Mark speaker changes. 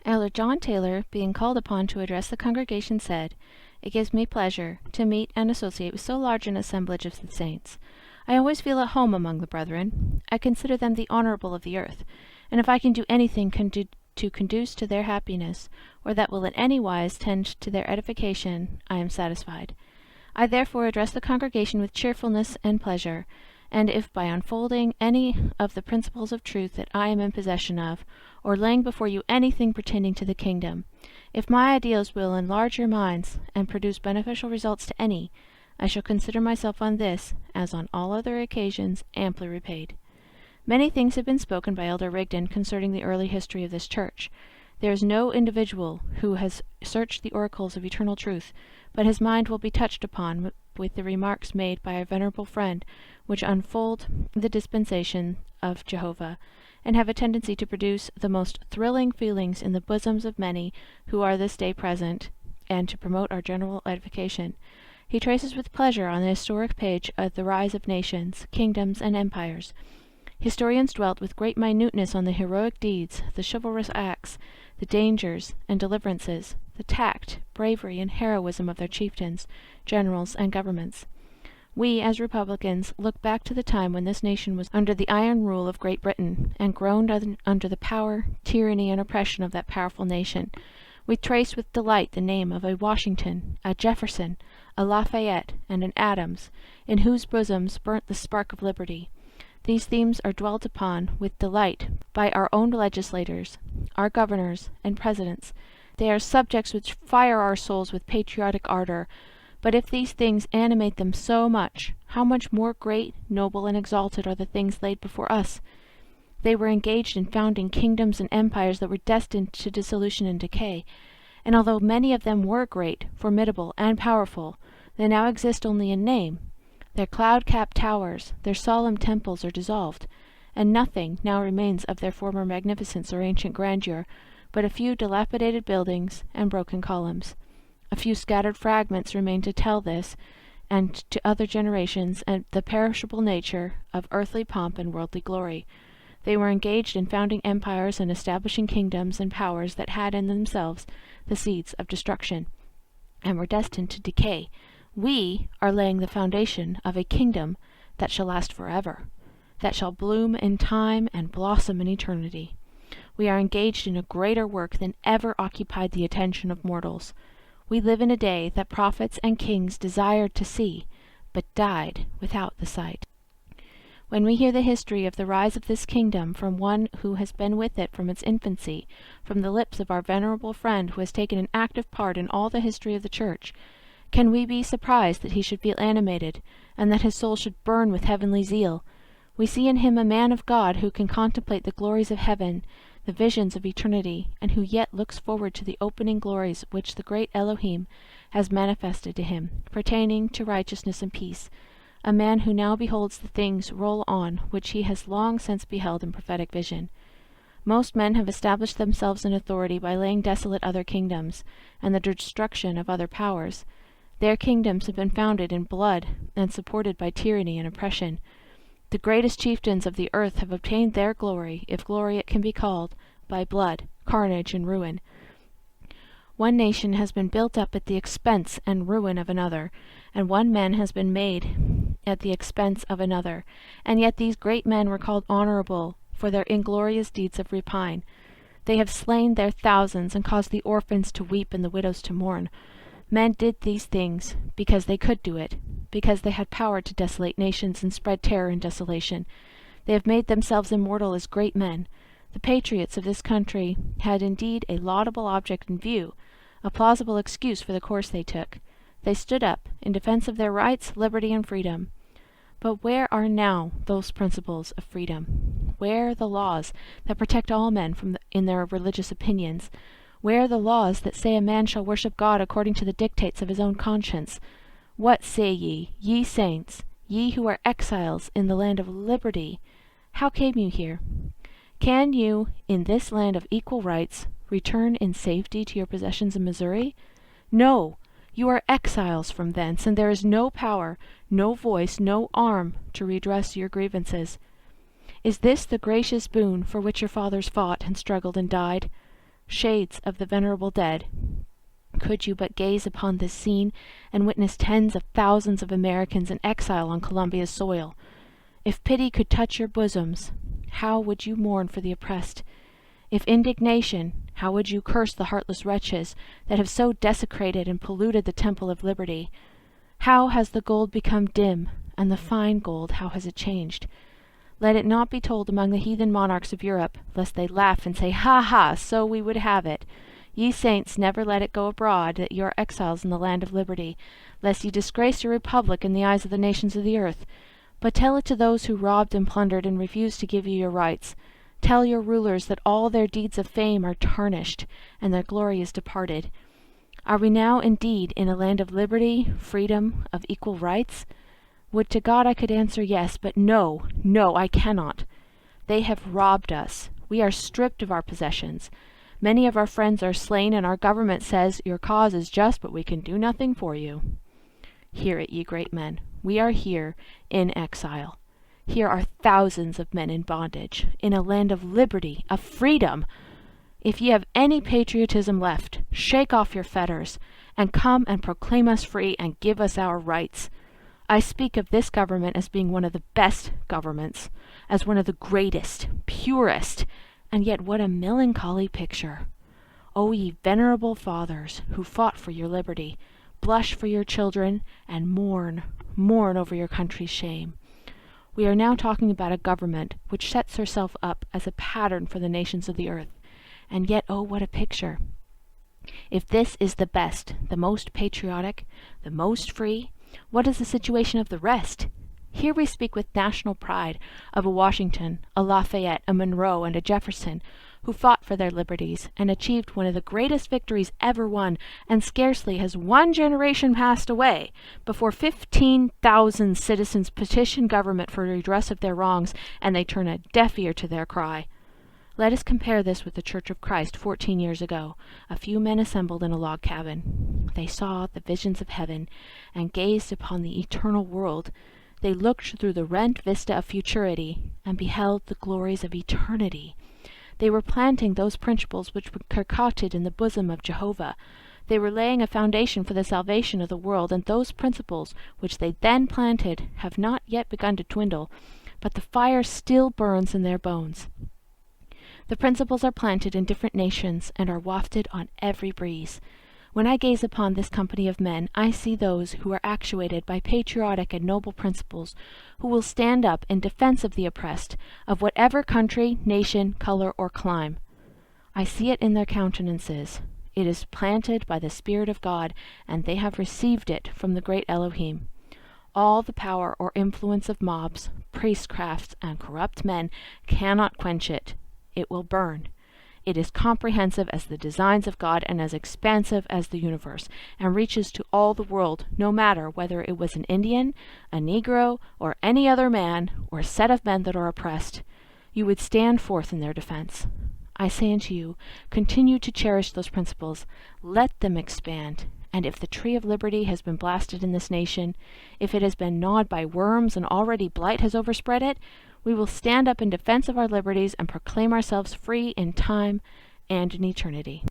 Speaker 1: Elder John Taylor, being called upon to address the congregation, said, "It gives me pleasure to meet and associate with so large an assemblage of the saints. I always feel at home among the brethren. I consider them the honorable of the earth, and if I can do anything to conduce to their happiness, or that will in any wise tend to their edification, I am satisfied. I therefore address the congregation with cheerfulness and pleasure, and if by unfolding any of the principles of truth that I am in possession of, or laying before you anything pertaining to the kingdom, if my ideals will enlarge your minds and produce beneficial results to any, I shall consider myself on this, as on all other occasions, amply repaid." Many things have been spoken by Elder Rigdon concerning the early history of this church. There is no individual who has searched the oracles of eternal truth, but his mind will be touched upon with the remarks made by our venerable friend, which unfold the dispensation of Jehovah, and have a tendency to produce the most thrilling feelings in the bosoms of many who are this day present, and to promote our general edification. He traces with pleasure on the historic page of the rise of nations, kingdoms, and empires. Historians dwelt with great minuteness on the heroic deeds, the chivalrous acts, the dangers and deliverances, the tact, bravery, and heroism of their chieftains, generals, and governments. We, as Republicans, look back to the time when this nation was under the iron rule of Great Britain, and groaned under the power, tyranny, and oppression of that powerful nation. We trace with delight the name of a Washington, a Jefferson, a Lafayette, and an Adams, in whose bosoms burnt the spark of liberty. These themes are dwelt upon with delight by our own legislators, our governors, and presidents. They are subjects which fire our souls with patriotic ardor. But if these things animate them so much, how much more great, noble, and exalted are the things laid before us? They were engaged in founding kingdoms and empires that were destined to dissolution and decay, and although many of them were great, formidable, and powerful, they now exist only in name. Their cloud-capped towers, their solemn temples are dissolved, and nothing now remains of their former magnificence or ancient grandeur but a few dilapidated buildings and broken columns. A few scattered fragments remain to tell this, and to other generations, and the perishable nature of earthly pomp and worldly glory. They were engaged in founding empires and establishing kingdoms and powers that had in themselves the seeds of destruction, and were destined to decay. We are laying the foundation of a kingdom that shall last forever, that shall bloom in time and blossom in eternity. We are engaged in a greater work than ever occupied the attention of mortals. We live in a day that prophets and kings desired to see, but died without the sight. When we hear the history of the rise of this kingdom from one who has been with it from its infancy, from the lips of our venerable friend who has taken an active part in all the history of the Church, can we be surprised that he should feel animated, and that his soul should burn with heavenly zeal? We see in him a man of God who can contemplate the glories of heaven, the visions of eternity, and who yet looks forward to the opening glories which the great Elohim has manifested to him, pertaining to righteousness and peace, a man who now beholds the things roll on which he has long since beheld in prophetic vision. Most men have established themselves in authority by laying desolate other kingdoms, and the destruction of other powers. Their kingdoms have been founded in blood and supported by tyranny and oppression. The greatest chieftains of the earth have obtained their glory, if glory it can be called, by blood, carnage, and ruin. One nation has been built up at the expense and ruin of another, and one man has been made at the expense of another, and yet these great men were called honorable for their inglorious deeds of rapine. They have slain their thousands and caused the orphans to weep and the widows to mourn. Men did these things because they could do it, because they had power to desolate nations and spread terror and desolation. They have made themselves immortal as great men. The patriots of this country had indeed a laudable object in view, a plausible excuse for the course they took. They stood up in defense of their rights, liberty, and freedom. But where are now those principles of freedom? Where the laws that protect all men in their religious opinions? Where the laws that say a man shall worship God according to the dictates of his own conscience? What say ye, ye saints, ye who are exiles in the land of liberty? How came you here? Can you, in this land of equal rights, return in safety to your possessions in Missouri? No! You are exiles from thence, and there is no power, no voice, no arm to redress your grievances. Is this the gracious boon for which your fathers fought and struggled and died? shades of the venerable dead, could you but gaze upon this scene and witness tens of thousands of Americans in exile on Columbia's soil, if pity could touch your bosoms, how would you mourn for the oppressed? If indignation, how would you curse the heartless wretches that have so desecrated and polluted the temple of liberty? How has the gold become dim, and the fine gold, how has it changed? Let it not be told among the heathen monarchs of Europe, lest they laugh and say, Ha, ha, so we would have it. Ye saints, never let it go abroad that ye are exiles in the land of liberty, lest ye disgrace your republic in the eyes of the nations of the earth. But tell it to those who robbed and plundered and refused to give you your rights. Tell your rulers that all their deeds of fame are tarnished, and their glory is departed. Are we now indeed in a land of liberty, freedom, of equal rights? Would to God I could answer yes, but no, no, I cannot. They have robbed us. We are stripped of our possessions. Many of our friends are slain, and our government says, Your cause is just, but we can do nothing for you. Hear it, ye great men. We are here in exile. Here are thousands of men in bondage, in a land of liberty, of freedom. If ye have any patriotism left, shake off your fetters, and come and proclaim us free, and give us our rights. I speak of this government as being one of the best governments, as one of the greatest, purest, and yet what a melancholy picture. O ye venerable fathers, who fought for your liberty, blush for your children, and mourn, mourn over your country's shame. We are now talking about a government which sets herself up as a pattern for the nations of the earth, and yet, oh, what a picture! If this is the best, the most patriotic, the most free, what is the situation of the rest? Here we speak with national pride of a Washington, a Lafayette, a Monroe, and a Jefferson, who fought for their liberties, and achieved one of the greatest victories ever won, and scarcely has one generation passed away before 15,000 citizens petition government for redress of their wrongs, and they turn a deaf ear to their cry. Let us compare this with the Church of Christ 14 years ago. A few men assembled in a log cabin. They saw the visions of heaven, and gazed upon the eternal world. They looked through the rent vista of futurity, and beheld the glories of eternity. They were planting those principles which were concocted in the bosom of Jehovah. They were laying a foundation for the salvation of the world, and those principles which they then planted have not yet begun to dwindle, but the fire still burns in their bones. The principles are planted in different nations, and are wafted on every breeze. When I gaze upon this company of men, I see those who are actuated by patriotic and noble principles, who will stand up in defense of the oppressed, of whatever country, nation, color, or clime. I see it in their countenances. It is planted by the Spirit of God, and they have received it from the great Elohim. All the power or influence of mobs, priestcrafts, and corrupt men cannot quench it. It will burn. It is comprehensive as the designs of God, and as expansive as the universe, and reaches to all the world, no matter whether it was an Indian, a Negro, or any other man, or set of men that are oppressed. You would stand forth in their defense. I say unto you, continue to cherish those principles. Let them expand. And if the tree of liberty has been blasted in this nation, if it has been gnawed by worms and already blight has overspread it, we will stand up in defense of our liberties and proclaim ourselves free in time and in eternity.